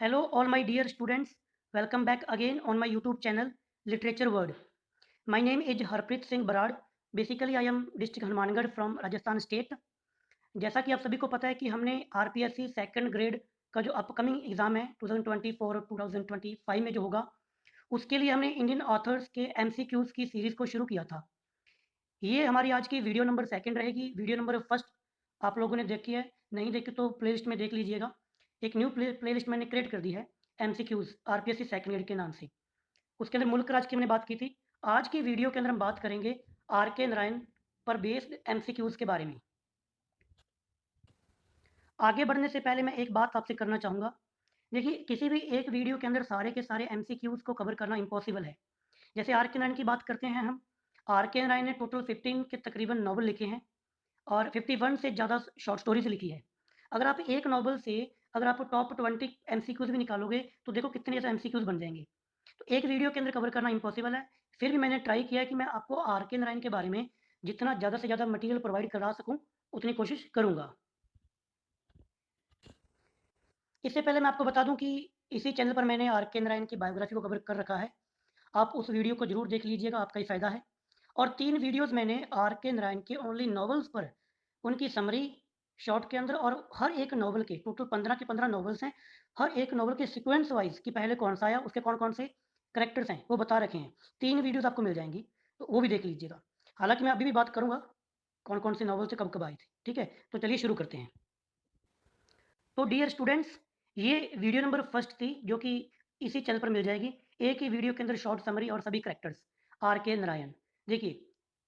Hello, all my dear students. Welcome back again on my YouTube channel, Literature World. My name is Harpreet Singh Brar. Basically, I am district Hanumangarh from Rajasthan state. जैसा कि आप सभी को पता है कि हमने RPSC सेकंड ग्रेड का जो अपकमिंग एग्ज़ाम है 2024 और 2025 में जो होगा, उसके लिए हमने इंडियन ऑथर्स के MCQs की सीरीज़ को शुरू किया था. ये हमारी आज की वीडियो नंबर सेकंड रहेगी. वीडियो नंबर फर्स्ट आप लोगों ने देखी है, नहीं देखी तो प्लेलिस्ट में देख लीजिएगा. एक न्यू प्लेलिस्ट मैंने क्रिएट कर दी है, MCQs RPSC सेकंड ग्रेड के नाम से. उसके अंदर मुल्क राज की हमने बात की थी. आज की वीडियो के अंदर हम बात करेंगे RK नारायण पर बेस्ड MCQs के बारे में. आगे बढ़ने से पहले मैं एक बात आपसे करना चाहूँगा. देखिए, किसी भी एक वीडियो के अंदर सारे के सारे MCQs को कवर करना इम्पॉसिबल है. जैसे RK नारायण की बात करते हैं हम. RK नारायण ने टोटल 15 के तकरीबन नॉवल लिखे हैं और 51 से ज़्यादा शॉर्ट स्टोरीज लिखी है. अगर आप एक नॉवल से अगर आप टॉप 20 MCQs भी निकालोगे तो देखो कितने ऐसे MCQs बन जाएंगे. तो एक वीडियो के अंदर कवर करना इम्पॉसिबल है. फिर भी मैंने ट्राई किया है कि मैं आपको RK नारायण के बारे में जितना ज़्यादा से ज़्यादा मटेरियल प्रोवाइड करा सकूं उतनी कोशिश करूंगा. इससे पहले मैं आपको बता दूं कि इसी चैनल पर मैंने RK नारायण की बायोग्राफी को कवर कर रखा है. आप उस वीडियो को जरूर देख लीजिएगा, आपका ही फ़ायदा है. और 3 वीडियोज़ मैंने RK नारायण के ओनली नॉवेल्स पर उनकी समरी शॉर्ट के अंदर और हर एक नॉवल के टोटल 15 के 15 नॉवेल्स हैं. हर एक नॉवल के सीक्वेंस वाइज कि पहले कौन सा आया, उसके कौन-कौन से कैरेक्टर्स हैं, वो बता रखे हैं. 3 वीडियोज़ आपको मिल जाएँगी, तो वो भी देख लीजिएगा. हालाँकि मैं अभी भी बात करूँगा कौन-कौन से नॉवेल से कब-कब आए थे, ठीक है? तो चलिए शुरू करते हैं. तो डियर स्टूडेंट्स, ये वीडियो नंबर फर्स्ट थी जो कि इसी चैनल पर मिल जाएगी. एक ही वीडियो के अंदर शॉर्ट समरी और सभी कैरेक्टर्स. RK नारायण. देखिए,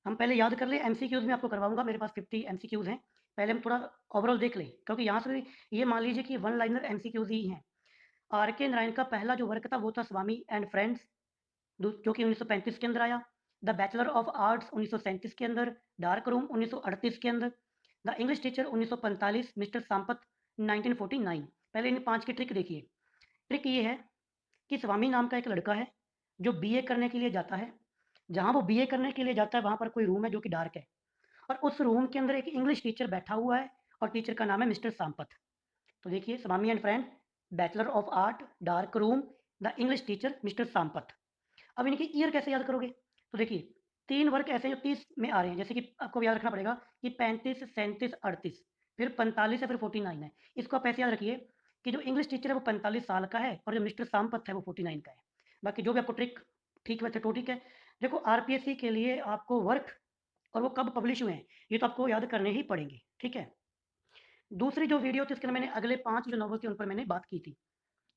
हम पहले याद कर लें. MCQs में आपको करवाऊंगा, मेरे पास 50 MCQs हैं. पहले हम थोड़ा ओवरऑल देख लें, क्योंकि यहाँ से ये मान लीजिए कि वन लाइनर MCQs ही हैं. RK नारायण का पहला जो वर्क था वो था स्वामी एंड फ्रेंड्स, जो कि 1935 के अंदर आया. द बैचलर ऑफ आर्ट्स 1937 के अंदर. डार्क रूम 1938 के अंदर. The English teacher 1945. मिस्टर सांपत 1949. पहले इन 5 की ट्रिक देखिए. ट्रिक ये है कि स्वामी नाम का एक लड़का है जो BA करने के लिए जाता है. जहाँ वो BA करने के लिए जाता है वहाँ पर कोई रूम है जो कि डार्क है, और उस रूम के अंदर एक इंग्लिश टीचर बैठा हुआ है और टीचर का नाम है मिस्टर सांपत. तो देखिए, Swami and friend, bachelor of art, dark room, the English teacher mister Sampath. अब इनकी ईयर कैसे याद करोगे? तो देखिए, 3 वर्क ऐसे हैं जो 30 में आ रहे हैं. जैसे कि आपको याद रखना पड़ेगा कि 35, 37, 38, फिर 45 है, फिर 49 है. इसको आप ऐसे याद रखिए कि जो इंग्लिश टीचर है वो 45 साल का है और जो मिस्टर सांपत है वो 49 का है. बाकी जो भी आपको ट्रिक ठीक वैसे तो ठीक है. देखो, RPSC के लिए आपको वर्क और वो कब पब्लिश हुए हैं ये तो आपको याद करने ही पड़ेंगे, ठीक है? दूसरी जो वीडियो थी उसके अंदर मैंने अगले 5 जो नॉवल थे उन पर मैंने बात की थी.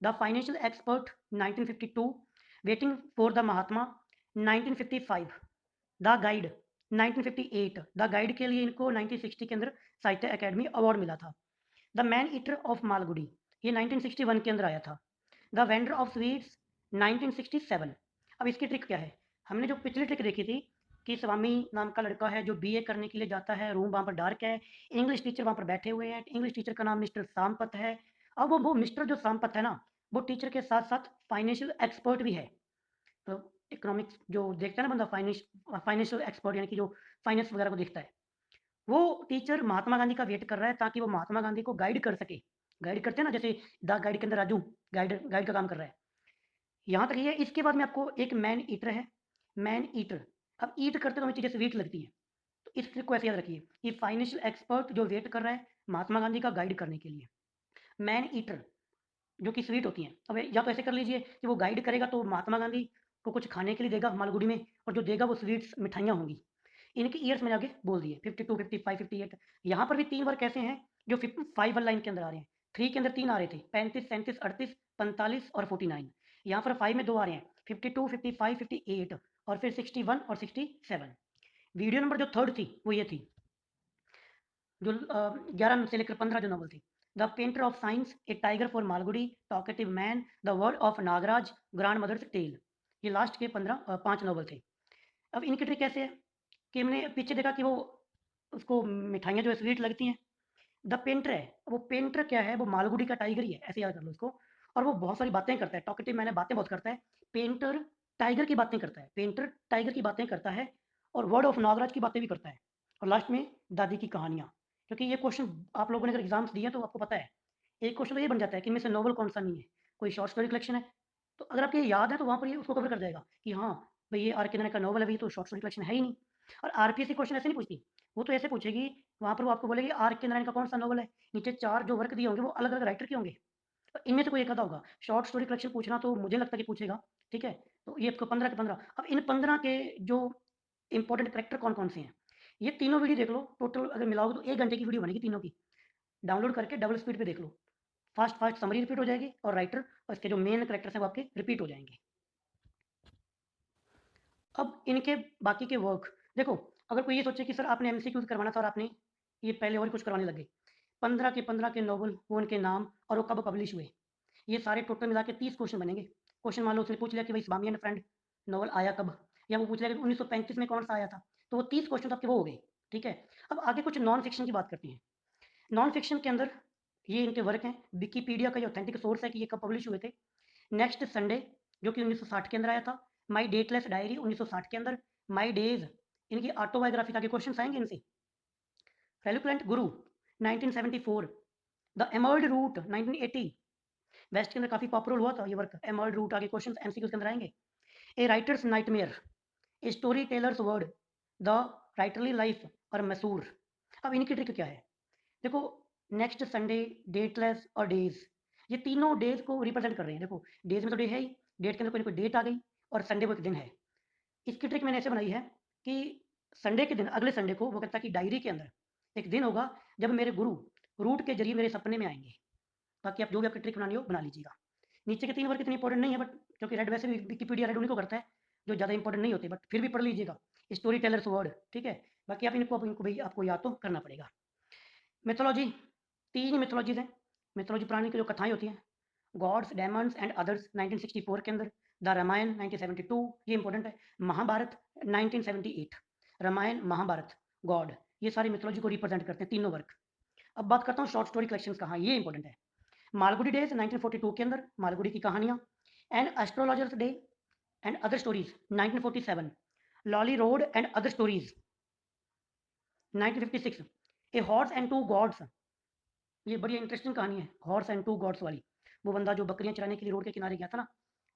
The financial expert 1952, waiting for the Mahatma 1955, the guide 1958. The guide के लिए इनको 1960 के अंदर साहित्य अकेडमी अवार्ड मिला था. The man eater of Malgudi, ये 1961 के अंदर आया था. The vendor of sweets 1967. अब इसकी ट्रिक क्या है? हमने जो पिछली ट्रिक देखी थी कि स्वामी नाम का लड़का है जो BA करने के लिए जाता है, रूम वहाँ पर डार्क है, इंग्लिश टीचर वहाँ पर बैठे हुए हैं, इंग्लिश टीचर का नाम मिस्टर सांपत है. अब वो मिस्टर जो सांपत है ना, वो टीचर के साथ साथ फाइनेंशियल एक्सपर्ट भी है. तो इकोनॉमिक्स जो देखता है ना बंदा, फाइनेंशियल एक्सपर्ट यानी कि जो फाइनेंस वगैरह को देखता है, वो टीचर महात्मा गांधी का वेट कर रहा है ताकि वो महात्मा गांधी को गाइड कर सके. गाइड करते हैं ना, जैसे द गाइड के अंदर राजू गाइड गाइड का काम कर रहा है. यहाँ तक ये. इसके बाद में आपको एक मैन ईटर है. Man eater. अब ईट करते तो हमें चीज़ें स्वीट लगती हैं, तो इस ट्रिक को ऐसे याद रखिए कि फाइनेंशियल एक्सपर्ट जो वेट कर रहा है महात्मा गांधी का गाइड करने के लिए. मैन ईटर जो कि स्वीट होती हैं. अब या तो ऐसे कर लीजिए कि वो गाइड करेगा तो महात्मा गांधी को कुछ खाने के लिए देगा मालगुडी में, और जो देगा वो स्वीट्स मिठाइयाँ होंगी. इनके ईयर्स मैंने आगे बोल दिए, 52, 55, 58. यहाँ पर भी 3 वर्क ऐसे हैं जो 5 वन लाइन के अंदर आ रहे हैं. 3 के अंदर 3 आ रहे थे, 35, 37, 38, 45 और 49. यहाँ पर 5 में 2 आ रहे हैं, 52, 55, 58 और फिर 61 और 67. वीडियो नंबर जो थर्ड थी वो ये थी, जो 11 से लेकर 15 जो नॉवल थी. The painter of signs, a tiger for Malgudi, talkative man, the word of Nagaraj, grandmother's tale. ये लास्ट के 5 नॉवल थे. अब इनकी ट्रिक कैसे है कि हमने पीछे देखा कि वो उसको मिठाइयाँ जो है स्वीट लगती हैं. द पेंटर है, वो पेंटर क्या है, वो मालगुडी का टाइगर ही है, ऐसे याद कर लो इसको. और वो बहुत सारी बातें करता है. टॉकेटिव मैन है, बातें बहुत करता है. पेंटर टाइगर की बातें करता है. पेंटर टाइगर की बातें करता है और वर्ड ऑफ नागराज की बातें भी करता है. और लास्ट में दादी की कहानियाँ. क्योंकि ये क्वेश्चन आप लोगों ने अगर एग्जाम्स दिए तो आपको पता है, एक क्वेश्चन तो ये बन जाता है कि इनमें से नॉवल कौन सा नहीं है. कोई शॉर्ट स्टोरी कलेक्शन है, तो अगर आपको ये याद है तो वहाँ पर ये उसको कवर कर जाएगा कि हाँ, भई ये आर के नारायण का नॉवल है, भई ये तो शॉर्ट स्टोरी कलेक्शन है ही नहीं। और आरपीएससी क्वेश्चन ऐसे नहीं पूछती, वो तो ऐसे पूछेगी, वहाँ पर वो आपको बोलेगी आर के नारायण का कौन-सा नॉवल है? नीचे 4 जो वर्क दिए होंगे वो अलग-अलग राइटर के होंगे। तो इनमें से कोई एक आधा होगा। शॉर्ट स्टोरी कलेक्शन पूछना तो मुझे लगता है कि पूछेगा, ठीक है? तो ये आपको 15 के 15। अब इन 15 के जो इम्पोर्टेंट कैरेक्टर कौन-कौन से हैं? ये तीनों वीडियो देख लो, टोटल अगर मिलाओगे तो 1 घंटे की वीडियो बनेगी तीनों की। डाउनलोड करके डबल स्पीड पे देख लो। फास्ट-फास्ट समरी रिपीट हो जाएगी और राइटर और इसके जो मेन कैरेक्टर्स हैं वो आपके रिपीट हो जाएँगे। अब इनके बाकी के वर्क देखो, अगर कोई ये सोचे कि सर आपने एमसीक्यूज़ करवाना था और आपने ये पहले और कुछ करवाने लग गए। 15 के नॉवल, वो उनके नाम और वो कब पब्लिश हुए। ये सारे टोटल मिला के 30 क्वेश्चन बनेंगे। क्वेश्चन मान लो उसने पूछ लिया कि भाई स्वामी एंड फ्रेंड नॉवल आया कब? या वो पूछ लिया कि 1935 में कौन-सा आया था? तो वो 30 क्वेश्चन तो आपके वो हो गए, ठीक है? अब आगे कुछ नॉन फिक्शन की बात करते हैं। नॉन फिक्शन के अंदर ये इनके वर्क हैं। विकिपीडिया का ये ऑथेंटिक सोर्स है कि ये कब पब्लिश हुए थे। नेक्स्ट संडे जो कि 1960 के अंदर आया था। माय डेटलेस डायरी 1960 के अंदर। माय डेज इनकी ऑटोबायोग्राफी के क्वेश्चन आएंगे इनसे। रेलुक्लेंट गुरु 1974। The एमर्ल्ड root 1980। वेस्ट के अंदर काफी पॉपुलर हुआ था ये वर्क। एमर्ल्ड रूट आगे क्वेश्चन एमसीक्यू के अंदर आएंगे। A writers nightmare. A story tellers word. The writerly life और मैसूर। अब इनकी ट्रिक क्या है? देखो, नेक्स्ट संडे, डेटलेस और डेज, ये तीनों डेज को रिप्रेजेंट कर रहे हैं। देखो, डेज में तो डे है ही, डेट के अंदर कोई ना कोई डेट आ गई और संडे को एक दिन है। इसकी ट्रिक मैंने ऐसे बनाई है कि संडे के दिन, अगले संडे को वो कहता है कि डायरी के अंदर एक दिन होगा जब मेरे गुरु रूट के जरिए मेरे सपने में आएंगे। बाकी आप जो भी आपकी ट्रिक बनानी हो बना लीजिएगा। नीचे के 3 वर्क इतने इंपॉर्टेंट नहीं है, बट क्योंकि रेड वैसे भी विकिपीडिया रेड उन्हीं को करता है जो ज़्यादा इंपॉर्टेंट नहीं होते, बट फिर भी पढ़ लीजिएगा। स्टोरी टेलर्स वर्ड, ठीक है? बाकी आप इनको भाई आपको याद तो करना पड़ेगा। मिथोलॉजी, 3 मिथोलॉजीज़ हैं। मिथोलॉजी पुरानी की जो कथाएँ होती हैं, गॉड्स, डेमन्स एंड अदर्स 1964 के अंदर। द रामायण 1972, ये इंपॉर्टेंट है। महाभारत 1978। रामायण, महाभारत, गॉड, ये सारी मिथोलॉजी को रिप्रेजेंट करते हैं तीनों वर्क। अब बात करता हूँ शॉर्ट स्टोरी कलेक्शंस कहाँ, ये इंपॉर्टेंट है। मालगुडी डेज 1942 के अंदर, मालगुडी की कहानियाँ। And astrologer's day and other stories 1947। Lawley road and other stories 1956। A horse and two gods, ये बड़ी इंटरेस्टिंग कहानी है, हॉर्स एंड टू गॉड्स वाली। वो बंदा जो बकरियां चराने के लिए रोड के किनारे गया था ना,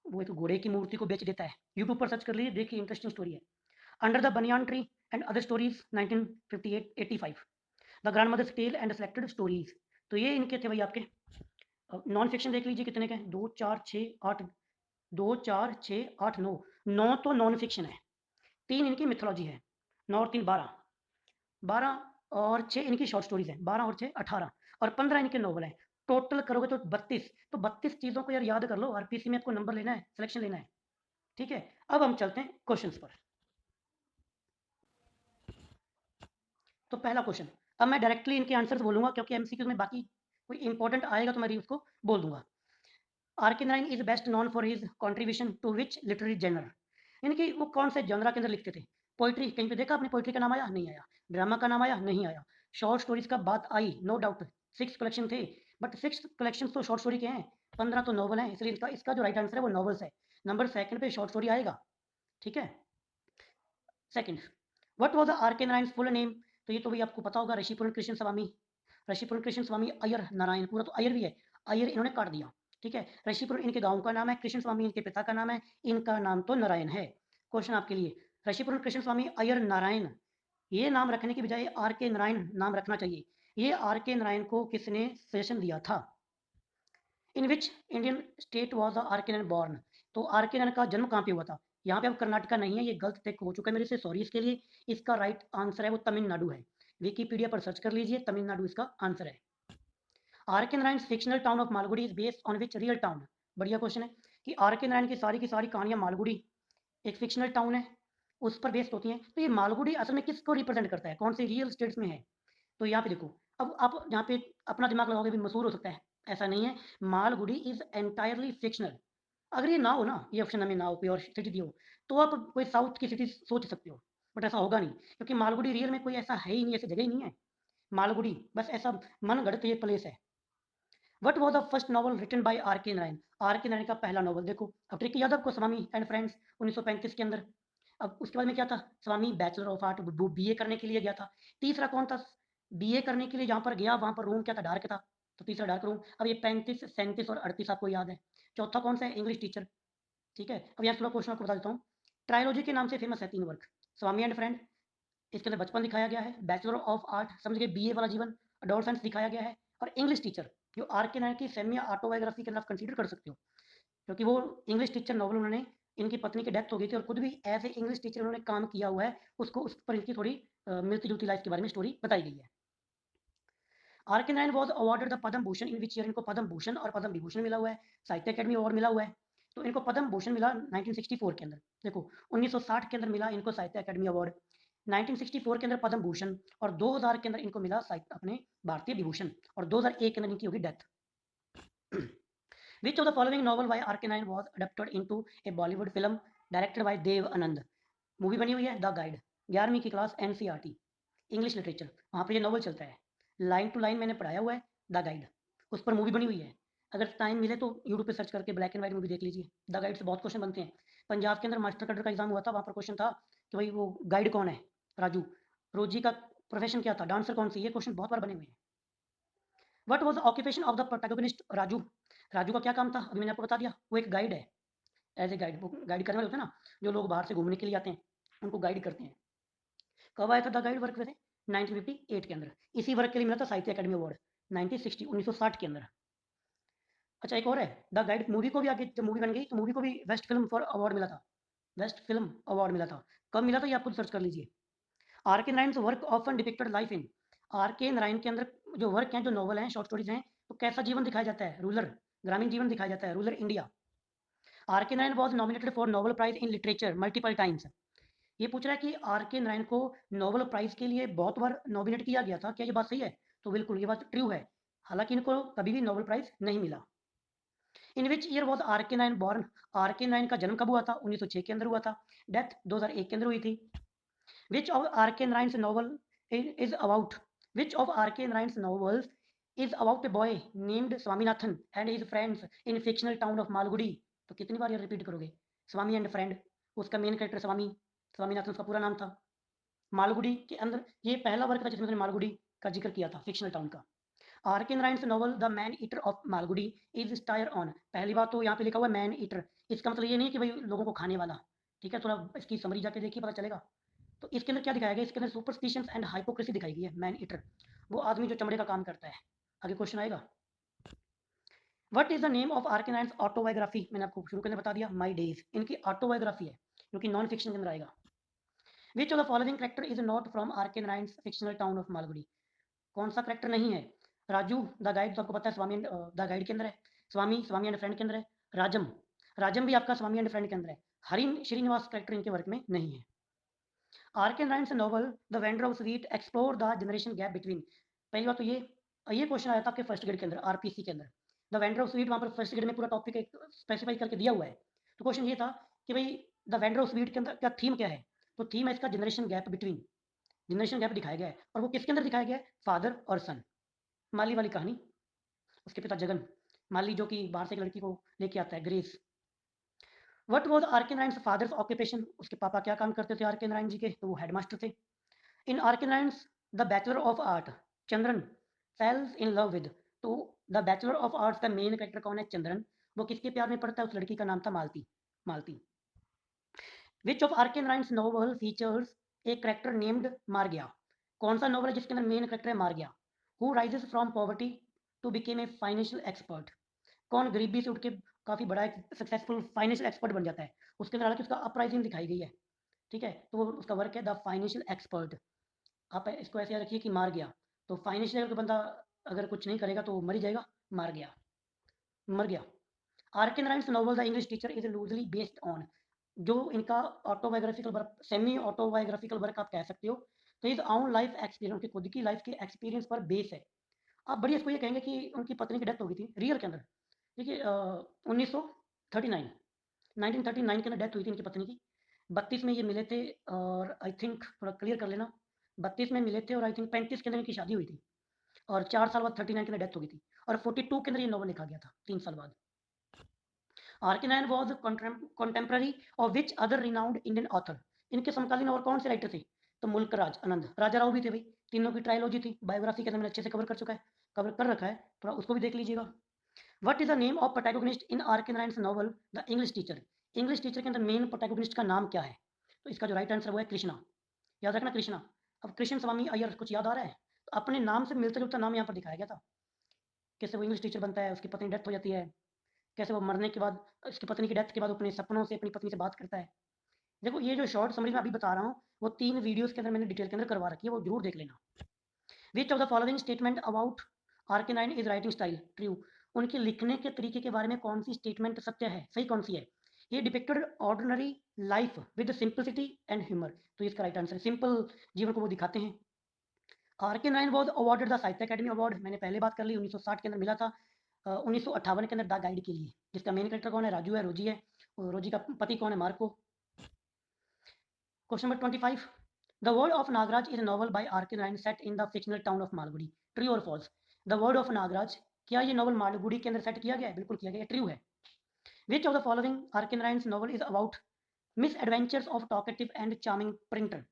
वो एक घोड़े की मूर्ति को बेच देता है। यूट्यूब पर सर्च कर लीजिए, देखिए, इंटरेस्टिंग स्टोरी है। Under the banyan tree and other stories 1958-85। The grandmother's tale and selected stories. तो ये इनके थे भाई आपके। नॉन फिक्शन देख लीजिए कितने के हैं, 2 4 6 8, 2 4 6 8 9, 9 तो नॉन फिक्शन है। 3 इनकी मिथोलॉजी है, 9 और 3 12, 12 और 6 इनकी शॉर्ट स्टोरीज हैं, 12 और 6 18 और 15 इनके नॉवल हैं। टोटल करोगे तो 32। तो 32 चीज़ों को यार याद कर लो, आरपीएससी में आपको नंबर लेना है, सिलेक्शन लेना है, ठीक है? अब हम चलते हैं क्वेश्चंस पर। तो पहला क्वेश्चन, अब मैं डायरेक्टली इनके आंसर्स बोलूंगा क्योंकि एमसीक्यूज में बाकी कोई इंपॉर्टेंट आएगा तो मैं उसको बोल दूंगा। आर के Narayan is best known for his contribution to which literary genre, यानी कि वो कौन से जनरा के अंदर लिखते थे। पोइट्री कहीं पे देखा आपने, पोइट्री का नाम आया नहीं आया, ड्रामा का नाम आया नहीं आया, शॉर्ट स्टोरीज का बात आई, नो डाउट 6 कलेक्शन थे, बट 6 कलेक्शन तो शॉर्ट स्टोरी के हैं, 15 तो नॉवल हैं, इसलिए इसका इसका जो राइट आंसर है वो नॉवल्स है। नंबर सेकंड पे शॉर्ट स्टोरी आएगा, ठीक है? Second, what was the R के नारायण फुल नेम? तो ये तो भाई आपको पता होगा, ऋषिपूर्ण कृष्ण स्वामी, ऋषिपूर्ण कृष्ण स्वामी अय्यर नारायण, पूरा तो अय्यर भी है, अय्यर इन्होंने काट दिया, ठीक है? ऋषिपुर इनके गांव का नाम है, कृष्ण स्वामी इनके पिता का नाम है, इनका नाम तो नारायण है। क्वेश्चन आपके लिए, ऋषिपुर कृष्ण स्वामी अय्यर नारायण, ये नाम रखने की बजाय आर के नारायण नाम रखना चाहिए। ये आर के नारायण को किसने सजेशन दिया था? In which Indian state was the R के नारायण बॉर्न? तो आर के नारायण का जन्म कहाँ पे हुआ था? यहाँ पे अब कर्नाटका नहीं है, ये गलत टिक हो चुका है मेरे से, सॉरी इसके लिए। इसका राइट आंसर है वो तमिलनाडु है। विकिपीडिया पर सर्च कर लीजिए, तमिलनाडु इसका आंसर है। आर के Narayan fictional town of Malgudi is based on which real town? बढ़िया क्वेश्चन है कि आर के नारायण की सारी कहानियां मालगुडी एक फिक्शनल टाउन है, उस पर बेस्ड होती हैं। तो ये मालगुडी असल में किसको रिप्रेजेंट करता है, कौन से रियल स्टेट्स में है? तो यहाँ पे देखो, अब आप यहाँ पे अपना दिमाग लगाओगे भी मशहूर हो सकता है, ऐसा नहीं है। Malgudi is entirely fictional. अगर ये ना हो ना, ये ऑप्शन में ना हो, कोई और सिटी दी हो, तो आप कोई साउथ की सिटी सोच सकते हो, बट ऐसा होगा नहीं, क्योंकि मालगुडी रियल में कोई ऐसा है ही नहीं, ऐसी जगह ही नहीं है। मालगुडी बस ऐसा मन गढ़ंत ये प्लेस है। What was the first novel written by are के नारायण? आर के नारायण का पहला नॉवल देखो, अब ट्रिक यादव को, स्वामी एंड फ्रेंड्स 1935 के अंदर। अब उसके बाद में क्या था, स्वामी बैचलर ऑफ आर्ट, वो बीए करने के लिए गया था। तीसरा कौन था, बीए करने के लिए जहाँ पर गया वहाँ पर रूम क्या था, डार्क था। तो तीसरा डार्क रूम। अब ये 35, 37 और 38 आपको याद है। चौथा कौन सा है? English teacher. ठीक है, अब यहाँ थोड़ा क्वेश्चन आपको बता देता हूँ। ट्रायोलॉजी के नाम से फेमस है 3 वर्क। स्वामी एंड फ्रेंड, इसके अंदर बचपन दिखाया गया है। बैचलर ऑफ आर्ट, समझ गए, बीए वाला जीवन, अडोलसेंस दिखाया गया है। और इंग्लिश टीचर, जो आर के नारायण की सेमी ऑटोबायोग्राफी के अंदर आप कंसीडर कर सकते हो, क्योंकि वो इंग्लिश टीचर नॉवल, उन्होंने, इनकी पत्नी की डेथ हो गई थी और खुद भी एज ए इंग्लिश टीचर उन्होंने काम किया हुआ है, उसको उस पर इनकी थोड़ी मिलती जुलती लाइफ के बारे में स्टोरी बताई गई है। आर के Narayan was awarded the Padma Bhushan in which year, इनको पद्म भूषण और पद्म विभूषण मिला हुआ है, साहित्य अकेडमी अवार्ड मिला हुआ है। तो इनको पद्म भूषण मिला 1964 के अंदर, देखो 1960 के अंदर मिला इनको साहित्य अकेडमी अवार्ड, 1964 के अंदर पद्म भूषण, और 2000 के अंदर इनको मिला साहित्य अपने भारतीय विभूषण, और 2001 के अंदर इनकी होगी death. Which of the following novel by R.K. Narayan was adapted into a Bollywood film directed by Dev Anand? Movie बनी हुई है द गाइड, 11वीं की क्लास, एनसीईआरटी, इंग्लिश लिटरेचर, वहाँ पर ये नॉवल चलता है, लाइन टू लाइन मैंने पढ़ाया हुआ है द गाइड, उस पर मूवी बनी हुई है। अगर टाइम मिले तो यूट्यूब पे सर्च करके ब्लैक एंड व्हाइट मूवी देख लीजिए। द गाइड से बहुत क्वेश्चन बनते हैं। पंजाब के अंदर मास्टर कटर का एग्जाम हुआ था, वहाँ पर क्वेश्चन था कि भाई वो गाइड कौन है? राजू। रोजी का प्रोफेशन क्या था? डांसर कौन सी? ये क्वेश्चन बहुत बार बने हुए हैं। What was occupation of the protagonist Raju? Raju का क्या काम था? अभी मैंने आपको बता दिया, वो एक गाइड है। एज ए गाइड, वो गाइड करने वाले होते हैं ना, जो लोग बाहर से घूमने के लिए आते हैं उनको गाइड करते हैं। कब आया था द गाइड वर्क? वैसे 1958 के अंदर। इसी वर्क के लिए मिला था साहित्य अकेडमी अवार्ड 1960 के अंदर। अच्छा, एक और है, द गाइड मूवी को भी आगे जब मूवी बन गई तो मूवी को भी बेस्ट फिल्म फॉर अवार्ड मिला था, बेस्ट फिल्म अवार्ड मिला था। कब मिला था ये आप खुद सर्च कर लीजिए। आर के Narayan work often depicted life in, R के नारायण के अंदर जो वर्क हैं, जो नॉवल हैं, शॉर्ट स्टोरीज हैं, तो कैसा जीवन दिखाया जाता है? रूरल, ग्रामीण जीवन दिखाया जाता है, रूरल इंडिया। आर के Narayan was nominated for Nobel prize in literature multiple times. ये पूछ रहा है कि आर के नारायण को नोबेल प्राइज के लिए बहुत बार नॉमिनेट किया गया था, क्या ये बात सही है? तो बिल्कुल ये बात ट्रू है, हालांकि इनको कभी भी नोबेल प्राइज नहीं मिला। इन विच ईयर वॉज आर के नारायण बॉर्न? आर के नारायण का जन्म कब हुआ था? 1906 के अंदर हुआ था। डेथ 2001 के अंदर हुई थी। विच ऑफ आर के Narayan novel is about, which of R के Narayan novels is about a boy named Swaminathan and his friends in fictional town of Malgudi? तो कितनी बार ये रिपीट करोगे? स्वामी एंड फ्रेंड, उसका मेन कैरेक्टर स्वामी, स्वामीनाथन उसका पूरा नाम था। मालगुडी के अंदर ये पहला वर्क था जिसमें उसने मालगुडी का जिक्र किया था, फिक्शनल टाउन का। आर के Narayan novel the man eater of Malgudi is stair on, पहली बात तो यहाँ पे लिखा हुआ है मैन ईटर, इसका मतलब ये नहीं कि भाई लोगों को खाने वाला, ठीक है, थोड़ा इसकी समरी जाके देखिए पता चलेगा। तो इसके अंदर क्या दिखाया गया? इसके अंदर सुपरस्टिशंस एंड हाइपोक्रेसी दिखाई गई है। मैन ईटर, वो आदमी जो चमड़े का काम करता है। आगे क्वेश्चन आएगा, what is the name of R के नारायण ऑटोबायोग्राफी? मैंने आपको शुरू करने बता दिया, माई डेज, इनकी ऑटोबायोग्राफी है, जो कि नॉन फिक्शन के अंदर आएगा। Which of the following character is not from R के Narayan fictional town of Malgudi? कौन सा कैरेक्टर नहीं है? राजू द गाइड तो आपको पता है स्वामी द गाइड के अंदर है, स्वामी, स्वामी एंड फ्रेंड के अंदर है, राजम, राजम भी आपका स्वामी एंड फ्रेंड के अंदर है, हरिन श्रीनिवास कैरेक्टर इनके वर्क में नहीं है। आर के Narayan novel the vendor of sweet explore the generation gap between, पहली बात तो ये क्वेश्चन आया था आपके फर्स्ट ग्रेड के अंदर, आरपीएससी के अंदर। द वेंडर ऑफ स्वीट वहाँ पर फर्स्ट ग्रेड में पूरा टॉपिक स्पेसिफाई करके दिया हुआ है। तो क्वेश्चन ये था कि भाई द वेंडर ऑफ स्वीट के अंदर क्या थीम क्या है? तो थीम है इसका generation gap between, generation gap दिखाया गया है, और वो किसके अंदर दिखाया गया है? फादर और सन, माली वाली कहानी, उसके पिता जगन, माली जो कि बाहर से एक लड़की को लेके आता है, ग्रेस। व्हाट वाज आर के नारायण फादर्स ऑक्यूपेशन? उसके पापा क्या काम करते थे आर के नारायण जी के? तो वो हेडमास्टर थे। इन आर के Narayan the bachelor of art Chandran fails in love with, तो द बैचलर ऑफ आर्ट्स का मेन कैरेक्टर कौन है? चंद्रन। वो किसके प्यार में पड़ता है? उस लड़की का नाम था मालती, मालती। विच ऑफ आर के Narayan novel features a character named Margayya? कौन सा नोवेल है जिसके अंदर मेन कैरेक्टर है Margayya? Who rises from poverty to became a financial expert, कौन गरीबी से उठ के काफी बड़ा एक सक्सेसफुल फाइनेंशियल एक्सपर्ट बन जाता है? उसके अंदर हालांकि उसका अपराइजिंग दिखाई गई है, ठीक है, तो वो उसका वर्क है द फाइनेंशियल एक्सपर्ट। आप इसको ऐसे याद रखिए कि मार गया, तो फाइनेंशियल बंदा अगर कुछ नहीं करेगा तो वो मर ही जाएगा, मार गया, मर गया। आर के Narayan novel the English teacher is loosely based on, जो इनका autobiographical work, semi autobiographical work आप कह सकते हो, तो इज ऑन लाइफ एक्सपीरियंस, उनकी खुद की लाइफ के एक्सपीरियंस पर बेस है। आप बड़ी इसको ये कहेंगे कि उनकी पत्नी की डेथ हो गई थी रियल के अंदर, देखिए 1939, 1939 के अंदर डेथ हुई थी इनकी पत्नी की। 32 में ये मिले थे, और आई थिंक थोड़ा क्लियर कर लेना, 32 में मिले थे और आई थिंक 35 के अंदर इनकी शादी हुई थी, और 4 साल बाद 39 के अंदर डेथ हो गई थी, और 42 के अंदर ये नॉवल लिखा गया था 3 साल बाद। आर के Narayan was contemporary of which other renowned Indian author? इनके समकालीन और कौन से राइटर थे? तो मुल्क राज आनंद, राजा राव भी थे भाई, तीनों की ट्रायोलॉजी थी, बायोग्राफी के अंदर मैंने अच्छे से कवर कर चुका है। कवर कर रखा है, थोड़ा उसको भी देख लीजिएगा। What is the name of protagonist in R के Narayan novel the English teacher? English teacher के अंदर मेन प्रोटैगनिस्ट का नाम क्या है? तो इसका जो राइट आंसर वो है कृष्णा। याद रखना कृष्णा। अब कृष्ण स्वामी अय्यर कुछ याद आ रहा है? तो अपने नाम से मिलता जुलता नाम यहाँ पर दिखाया गया था। कैसे वो इंग्लिश टीचर बनता है, उसकी पत्नी डेथ हो जाती है, कैसे वो मरने के बाद, उसकी पत्नी की डेथ के बाद अपने सपनों से अपनी पत्नी से बात करता है। देखो ये जो शॉर्ट समरी मैं अभी बता रहा हूँ वो 3 वीडियोस के अंदर मैंने डिटेल के अंदर करवा रखी है, वो जरूर देख लेना। Which of the following statement about R के Narayan is writing style true? उनके लिखने के तरीके के बारे में कौन सी स्टेटमेंट सत्य है, सही कौन सी है? ये depicted ordinary life with simplicity and humour, तो इसका राइट आंसर सिंपल जीवन को वो दिखाते हैं। आर के नारायण वॉज अवार्डेड द साहित्य अकेडमी अवार्ड, मैंने पहले बात कर ली, 1960 के अंदर मिला था। 1958 के अंदर द गाइड के लिए, जिसका मेन कैरेक्टर कौन है? राजू है, रोजी है, और रोजी का पति कौन है? Marco. Question number 25, the word of Nagaraj is novel by are के Narayan set in the fictional town of Malgudi, true और false? The word of Nagaraj, क्या ये नॉवल मालगुडी के अंदर सेट किया गया है? बिल्कुल किया गया, ट्रू है। Which of the following R के Narayan novel is about misadventures of talkative and charming printer?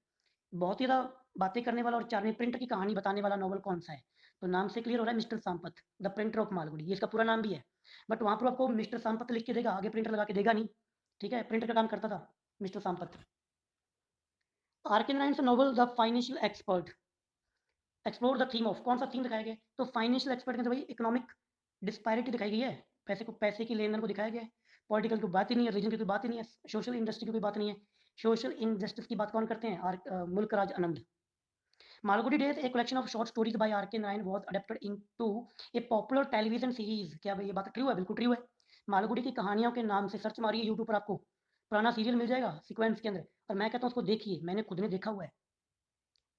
बहुत ही ज़्यादा बातें करने वाला और चार्मिंग प्रिंटर की कहानी बताने वाला नॉवल कौन सा है? तो नाम से क्लियर हो रहा है, mister Sampath, the printer of Malgudi, ये इसका पूरा नाम भी है। बट वहाँ पर आपको मिस्टर सांपत लिख के देगा, आगे प्रिंटर लगा के देगा नहीं। ठीक है, प्रिंटर का काम करता था मिस्टर सांपत। आर के Narayan novel the financial expert explore the theme of, कौन सा थीम दिखाया गया? तो फाइनेंशियल एक्सपर्ट के अंदर भाई इकोनॉमिक डिस्पैरिटी दिखाई गई है, पैसे की लेन देन को दिखाया गया है। पॉलिटिकल की बात ही नहीं है, रीजन की कोई बात ही नहीं है, सोशल इंडस्ट्री की कोई बात नहीं है। सोशल इनजस्टिस की बात कौन करते हैं? Mulk Raj Anand. Malgudi days a collection of short stories by are के Narayan was adapted into a popular television series, क्या भाई ये बात ट्रू है? बिल्कुल ट्रू है। मालगुडी की कहानियों के नाम से सर्च मारिए यूट्यूब पर, आपको पुराना सीरियल मिल जाएगा सीक्वेंस के अंदर, और मैं कहता हूँ उसको देखिए, मैंने खुद ने देखा हुआ है।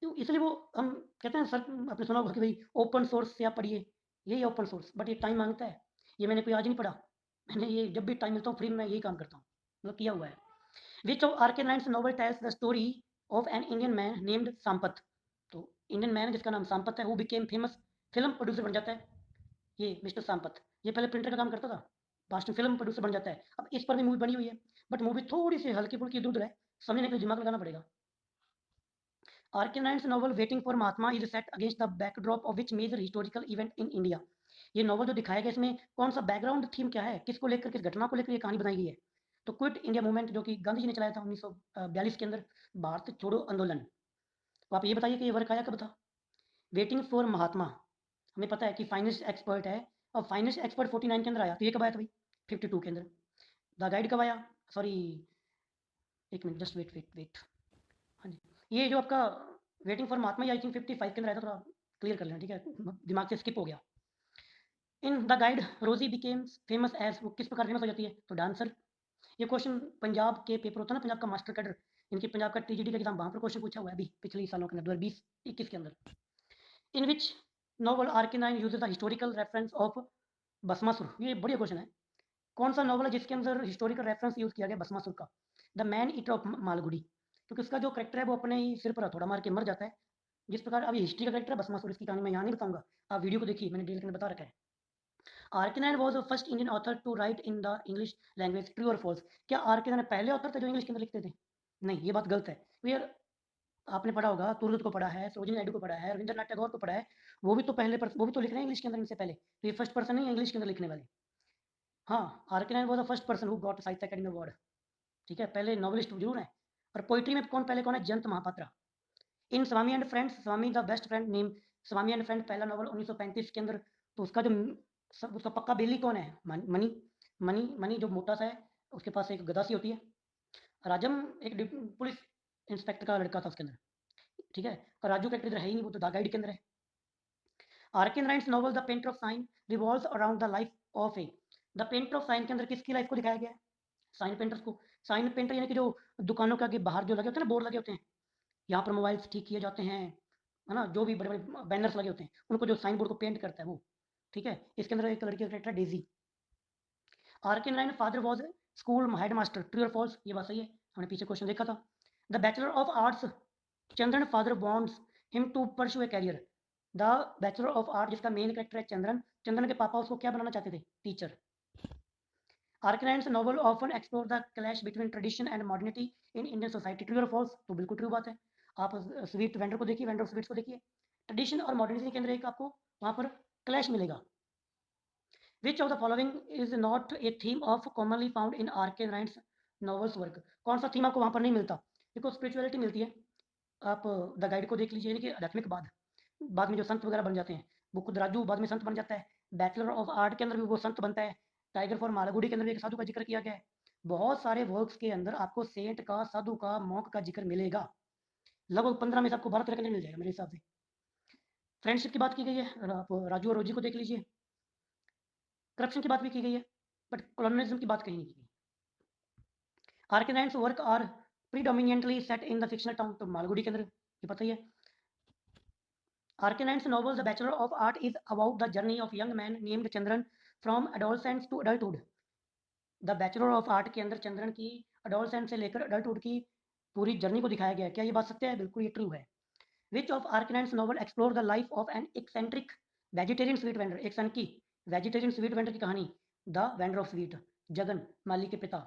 तो इसलिए वो हम कहते हैं सर, आपने सुना होगा कि भाई ओपन सोर्स से आप पढ़िए, यही ओपन सोर्स, बट ये टाइम मांगता है। ये मैंने कोई आज नहीं पढ़ा, मैंने ये जब भी टाइम मिलता हूँ फ्री में मैं यही काम करता हूँ, मतलब किया हुआ है। विच ऑफ आर के Narayan novel tells the story of an Indian man named Sampath? तो इंडियन मैन जिसका नाम सांपत है, who became famous, film producer बन जाता है ये मिस्टर सांपत। ये पहले प्रिंटर का काम करता था, लास्ट में फिल्म प्रोड्यूसर बन जाता है। अब इस पर भी मूवी बनी हुई है, बट मूवी थोड़ी सी हल्की फुल्की इधर उधर है, समझने के लिए दिमाग लगाना पड़ेगा। आर के Narayan novel waiting for Mahatma is set against the backdrop of which major historical event in India? ये नॉवल जो दिखाया गया इसमें कौन सा बैकग्राउंड थीम क्या है, किसको लेकर, किस घटना को लेकर ये कहानी बनाई गई है? तो क्विट इंडिया मूवमेंट, जो कि गांधी जी ने चलाया था 1942 के अंदर, भारत छोड़ो आंदोलन। तो आप ये बताइए कि ये वर्क आया कब था? वेटिंग फॉर महात्मा हमें पता है कि फाइनेंस एक्सपर्ट है, और फाइनेंस एक्सपर्ट 49 के अंदर आया, तो ये कब आया था भाई? 52 के अंदर। द गाइड कब आया? सॉरी, एक minute, just wait wait wait. हाँ जी, ये जो आपका waiting for Mahatma, I think 55 के अंदर आया था, थोड़ा क्लियर कर लेना, ठीक है, दिमाग से स्किप हो गया। इन द गाइड रोजी बिकेम फेमस एज, वो किस प्रकार फेमस हो जाती है? तो डांसर। ये क्वेश्चन पंजाब के पेपर होता है ना, पंजाब का मास्टर कैडर, इनकी पंजाब का टीजीडी का एग्जाम, वहाँ पर क्वेश्चन पूछा हुआ है अभी पिछले सालों के अंदर, 2020-21 के अंदर। इन विच नॉवल आर के Narayan uses the historical reference of Bhasmasur? ये बढ़िया क्वेश्चन है। कौन सा नॉवल है जिसके अंदर हिस्टोरिकल रेफरेंस यूज किया गया भस्मासुर का? The man eater of Malgudi, क्योंकि उसका जो करेक्टर है वो अपने ही सिर पर हथौड़ा मार के मर जाता है। जिस प्रकार अभी हिस्ट्री का करेक्टर है भस्मासुर, इसकी कहानी मैं यहाँ नहीं बताऊंगा, आप वीडियो को देखिए, मैंने डिटेल के अंदर बता रखा है। आर के Narayan was the first Indian author to write in the English language, true और फॉल्स? क्या आर के नारायण पहले ऑथर थे जो इंग्लिश के अंदर लिखते थे? नहीं, ये बात गलत है। यार आपने पढ़ा होगा, तुरदुत को पढ़ा है, सरोजिनी नायडू को पढ़ा है, रविंद्रनाथ टैगोर को पढ़ा है, वो भी तो वो भी तो लिख रहे हैं इंग्लिश के अंदर इनसे पहले, तो ये फर्स्ट पर्सन नहीं है इंग्लिश के अंदर लिखने वाले। हाँ, आर के Narayan was the first person who got साहित्य अकेडमी अवार्ड। ठीक है, पहले नॉवलिस्ट जरूर है। और पोइट्री में कौन पहले कौन है? Jayanta Mahapatra. In Swami and friends, Swami the best friend name, Swami and friend पहला नॉवल 1935 के अंदर, तो उसका जो उसका पक्का बेली कौन है? मनी। मनी जो मोटा सा है, उसके पास एक गदा सी होती है। राजम एक पुलिस इंस्पेक्टर का लड़का था उसके अंदर। ठीक है, और राजू कैरेक्टर इधर है ही नहीं, वो तो द गाइड के अंदर है। आर के Narayan novel the painter of sine revolves around the life of A, the painter of sine के अंदर किसकी लाइफ को दिखाया गया है? साइन पेंटर्स को। साइन पेंटर यानी कि जो दुकानों के आगे बाहर जो लगे होते हैं ना, बोर्ड लगे होते हैं, यहाँ पर मोबाइल्स ठीक किए जाते हैं, है ना, जो भी बड़े बड़े बैनर्स लगे होते हैं, उनको जो साइन बोर्ड को पेंट करता है वो। ठीक है, इसके अंदर एक लड़की का कैरेक्टर डेजी। आर के Narayan father was school headmaster, true और फॉल्स? ये बात सही है, हमने पीछे क्वेश्चन देखा था। The bachelor of arts Chandran father wants him to pursue a career, the bachelor of art जिसका मेन कैरेक्टर है चंद्रन, चंद्रन के पापा उसको क्या बनाना चाहते थे? टीचर। आर के Narayan novel often explore the clash between tradition and modernity in Indian society, true और फॉल्स? तो बिल्कुल ट्रू बात है। आप स्वीट वेंडर को देखिए, वेंडर स्वीट्स को देखिए, ट्रेडिशन और मॉडर्निटी के अंदर एक आपको वहाँ पर क्लैश मिलेगा। विच of the following is not a theme of commonly found in R के नारायण नॉवेल्स वर्क? कौन सा थीम आपको वहाँ पर नहीं मिलता? देखो स्पिरिचुअलिटी मिलती है, आप द गाइड को देख लीजिए, यानी कि आध्यात्मिक बाद में जो संत वगैरह बन जाते हैं, वो खुद राजू बाद में संत बन जाता है। बैचलर ऑफ आर्ट के अंदर भी वो संत बनता है। टाइगर फॉर मालागुडी के अंदर भी एक साधु का जिक्र किया गया है। बहुत सारे वर्क्स के अंदर आपको सेंट का, साधु का, मॉन्क का जिक्र मिलेगा। लगभग 15 में से आपको 12 तरह के अंदर मिल जाएगा मेरे हिसाब से। फ्रेंडशिप की बात की गई है, आप राजू और रोजी को देख लीजिए। करप्शन की बात भी की गई है, बट कॉलोनिज्म की बात कहीं नहीं की गई। R K Narayan's work are predominantly set in the fictional town, तो मालगुडी के अंदर ये पता ही है। Arkenines novel The Bachelor of Art is about the journey of young man named Chandran from adolescence to adulthood. The bachelor of art के अंदर चंद्रन की adolescence से लेकर अडल्टहुड की पूरी जर्नी को दिखाया गया है। क्या ये बात सत्य है? बिल्कुल ये ट्रू है। Which of R K Narayan's novel explore the life of an eccentric vegetarian sweet vendor? एक सन की वेजिटेरियन स्वीट वेंडर की कहानी, the vendor of sweet, Jagan माली के पिता।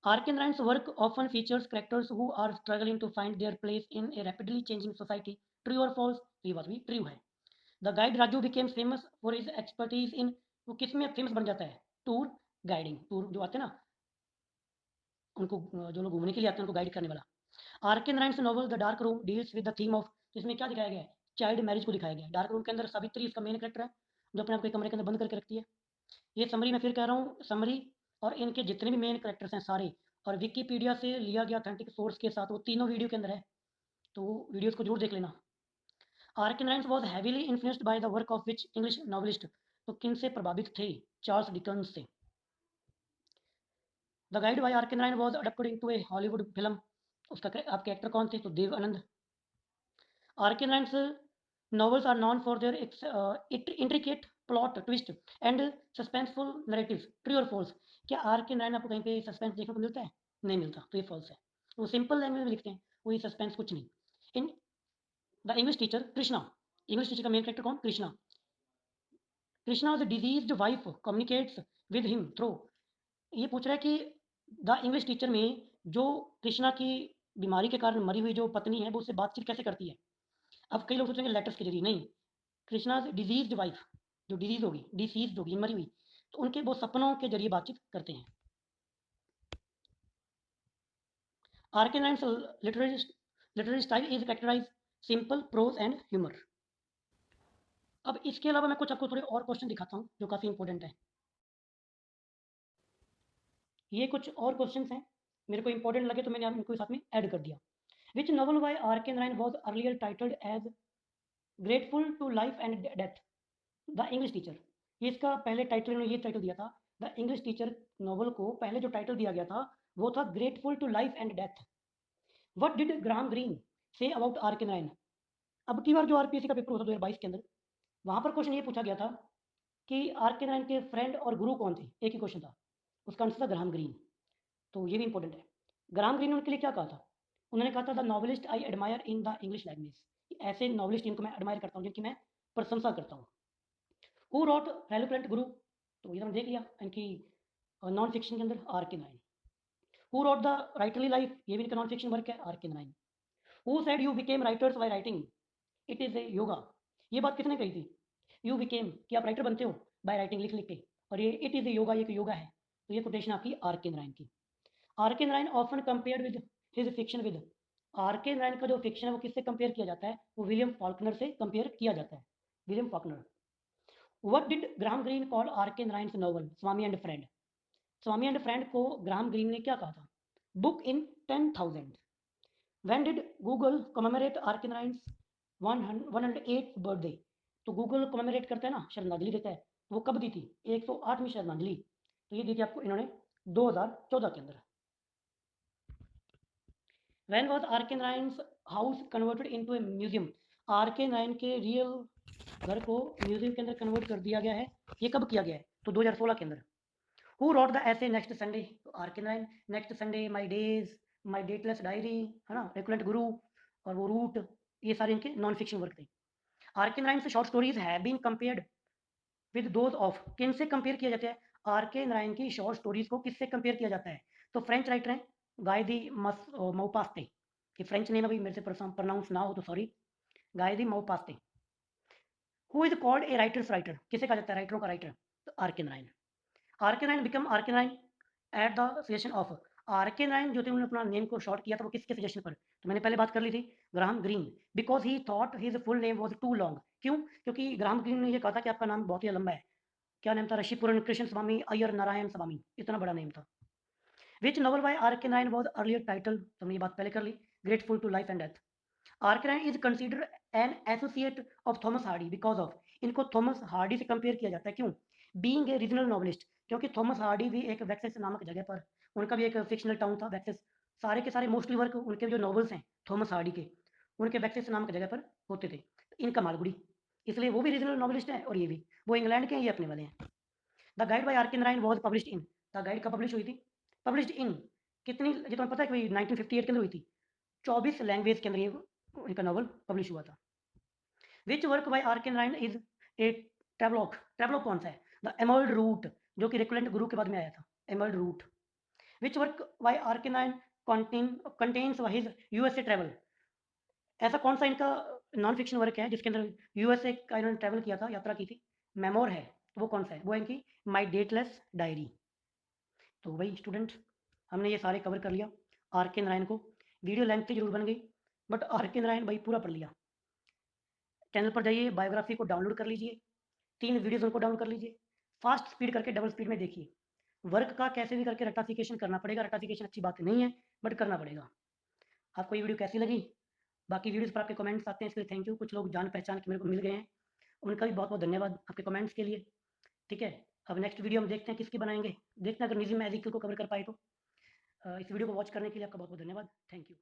Arkenrine's work often features characters who are struggling to find their place in a rapidly changing society. True or false? ये बात भी ट्रू है। The guide Raju became famous for his expertise in, वो किस में फेमस बन जाता है? Tour guiding. टूर जो आते हैं ना, उनको जो लोग घूमने के लिए आते हैं उनको गाइड करने वाला। R K Narayan's novel the dark room deals with the theme of, इसमें क्या दिखाया गया है? चाइल्ड मैरिज को दिखाया गया है। डार्क रूम के अंदर सावित्री इसका मेन कैरेक्टर है, जो अपने आप को एक कमरे के अंदर बंद करके रखती है। ये समरी मैं फिर कह रहा हूँ, समरी और इनके जितने भी मेन कैरेक्टर्स हैं सारे, और विकीपीडिया से लिया गया ऑथेंटिक सोर्स के साथ, वो तीनों वीडियो के अंदर है, तो वीडियोस को जरूर देख लेना। R K Narayan's was heavily influenced by the work of which English novelist? तो किन से प्रभावित थे? चार्ल्स डिकन्स से। The guide by R K Narayan was adapted into a Hollywood film, उसका आपके एक्टर कौन थे? तो Dev Anand. R K Narayan's novels are known for their intricate plot twist and suspenseful narratives. True or false? क्या आर के नारायण आपको कहीं पे सस्पेंस देखने को मिलता है? नहीं मिलता, तो ये फॉल्स है। वो सिंपल लैंग्वेज में लिखते हैं, वो ये सस्पेंस कुछ नहीं। इन the English teacher Krishna, English teacher का मेन कैरेक्टर कौन? Krishna. कृष्णा's diseased wife communicates with him through, ये पूछ रहा है कि द इंग्लिश टीचर में जो कृष्णा की बीमारी के कारण मरी हुई जो पत्नी है, वो उससे बातचीत कैसे करती है? अब कई लोग सोचेंगे लेटर्स के जरिए, नहीं। कृष्णा डिजीज्ड वाइफ, जो डिजीज होगी, डिसीज होगी, मरी हुई, तो उनके वो सपनों के जरिए बातचीत करते हैं। R K Narayan's literary style is characterize simple prose and humour. अब इसके अलावा मैं कुछ आपको थोड़े और क्वेश्चन दिखाता हूँ जो काफ़ी इंपॉर्टेंट है। ये कुछ और क्वेश्चन हैं, मेरे को इंपॉर्टेंट लगे तो मैंने इनको साथ में ऐड कर दिया। Which novel by R K Narayan was earlier titled as grateful to life and death? The English teacher, ये इसका पहले टाइटल इन्होंने ये टाइटल दिया था। द इंग्लिश टीचर नॉवल को पहले जो टाइटल दिया गया था वो था grateful to life and death. What did Graham Greene say about R के नारायण? अब की बार जो आरपीएससी का पेपर हुआ था 2022 के अंदर, वहां पर क्वेश्चन ये पूछा गया था कि आर के नारायण के फ्रेंड और गुरु कौन थे, एक ही क्वेश्चन था, उसका आंसर था ग्राहम ग्रीन। तो ये भी इंपॉर्टेंट है। ग्राहम ग्रीन ने उनके लिए क्या कहा था? उन्होंने कहा था the novelist I admire in the English language, ऐसे नॉवलिस्ट जिनको मैं एडमायर करता हूँ, जिनकी मैं प्रशंसा करता हूँ। हु रॉट रेलिवेंट गुरु? तो ये तो देख लिया इनकी नॉन फिक्शन के अंदर, आर के Narayan. Who rot the writerly life? ये भी इनका नॉन फिक्शन वर्क है, आर के Narayan. Who said you became writers by writing? It is a yoga, ये बात किसने कही थी? यू बिकेम, कि आप राइटर बनते हो बाय राइटिंग, लिख लिख के, और ये इट इज ए योगा, ये एक योगा है। तो ये कोटेशन आपकी आर के नारायण की। आर के Narayan often compared with his fiction with, R के नारायण का जो फिक्शन है वो किससे कंपेयर किया जाता है? वो विलियम फॉल्कनर से कंपेयर किया जाता है, William Faulkner. What did Graham Greene call R के Narayan novel Swami and friend? Swami and friend को ग्राहम ग्रीन ने क्या कहा था? Book in 10,000। When did Google commemorate R के नारायण 108th बर्थडे? तो गूगल कमेमोरेट करता है ना, श्रद्धांजलि देता है, वो कब दी थी? 108वीं श्रद्धांजलि, तो ये दी थी आपको इन्होंने 2014 के अंदर। When was R.K. Narayan's house converted into a museum? R.K. Narayan के रियल घर को म्यूजियम के अंदर कन्वर्ट कर दिया गया है। ये कब किया गया है? तो 2016 के अंदर। Who wrote the essay next Sunday? तो R.K. Narayan. Next Sunday, my days, my dateless diary, है ना, रेकुलेंट गुरु, और वो रूट, ये सारे इनके नॉन फिक्शन वर्क थे। R.K. नारायण से short stories have been compared with those of, किन से कंपेयर किया जाता है? R.K. नारायण की शॉर्ट स्टोरीज को किससे कंपेयर किया जाता है? तो फ्रेंच राइटर हैं गाय दी मौपास्ते, कि फ्रेंच नेम अभी मेरे से प्रोनाउंस ना हो तो sorry, Guy de Maupassant. Who is called a writer's writer, किसे कहा जाता है राइटरों का राइटर? तो आर के नारायण। आर के नारायण बिकम आर के Narayan at the suggestion of, R के नारायण जो थे उन्होंने अपना नेम को शॉर्ट किया था वो किसके सजेशन पर? तो मैंने पहले बात कर ली थी, Graham Greene, because he thought his full name was too long. क्यों? क्योंकि ग्राहम ग्रीन ने ये कहा था कि आपका नाम बहुत ही लंबा है। क्या नाम था? ऋषिपुरन कृष्ण स्वामी अय्यर नारायण स्वामी, इतना बड़ा नेम था। विच नॉवल बाय आर के नारायण वॉज अर्लियर टाइटल, तो हमने ये बात पहले कर ली, grateful to life and death. R के Narayan is considered an associate of Thomas Hardy because of, इनको थॉमस हार्डी से कंपेयर किया जाता है। क्यों? बीइंग ए रीजनल नॉवलिस्ट, क्योंकि थॉमस हार्डी भी एक वैक्सेस नामक जगह पर, उनका भी एक फिक्शनल टाउन था वैक्सेस। सारे के सारे मोस्टली वर्क उनके जो नॉवल्स हैं थॉमस हार्डी के, उनके वैक्सेस नामक जगह पर होते थे। इनका मालगुड़ी, इसलिए वो भी रीजनल नॉवलिस्ट हैं और ये भी, वो इंग्लैंड के हैं, ये अपने वाले हैं। द गाइड बाय आर के Narayan was published in, the guide कब पब्लिश हुई थी? पब्लिश्ड इन कितनी, ये तुम्हें पता है कि 1958 के अंदर हुई थी। 24 लैंग्वेज के अंदर ये इनका नॉवल पब्लिश हुआ था। विच वर्क बाय आर के Narayan is a travelogue, travelogue कौन सा है? द एमर्ल्ड रूट, जो कि रिकुलेंट गुरु के बाद में आया था, emerald route. Which work by are के Narayan contains his USA travel, ऐसा कौन सा इनका नॉन फिक्शन वर्क है जिसके अंदर यूएसए का इन्होंने ट्रेवल किया था, यात्रा की थी? मेमोर है, तो वो कौन सा है? वो है इनकी माई डेटलेस डायरी। तो भाई स्टूडेंट, हमने ये सारे कवर कर लिया आर के नारायण को। वीडियो लेंथ जरूर बन गई, बट आर के नारायण भाई पूरा पढ़ लिया। चैनल पर जाइए, बायोग्राफी को डाउनलोड कर लीजिए, 3 वीडियोज़ उनको डाउनलोड कर लीजिए, फास्ट स्पीड करके डबल स्पीड में देखिए। वर्क का कैसे भी करके रटाफिकेशन करना पड़ेगा, रटाफिकेशन अच्छी बात नहीं है, बट करना पड़ेगा। आपको ये वीडियो कैसी लगी? बाकी वीडियोज़ पर आपके कमेंट्स आते हैं, इसके लिए थैंक यू। कुछ लोग जान पहचान के मेरे को मिल गए हैं, उनका भी बहुत बहुत धन्यवाद आपके कमेंट्स के लिए। ठीक है, अब नेक्स्ट वीडियो हम देखते हैं किसकी बनाएंगे, देखते हैं अगर निजी में एजिकल को कवर कर पाए तो। इस वीडियो को वॉच करने के लिए आपका बहुत बहुत धन्यवाद, थैंक यू।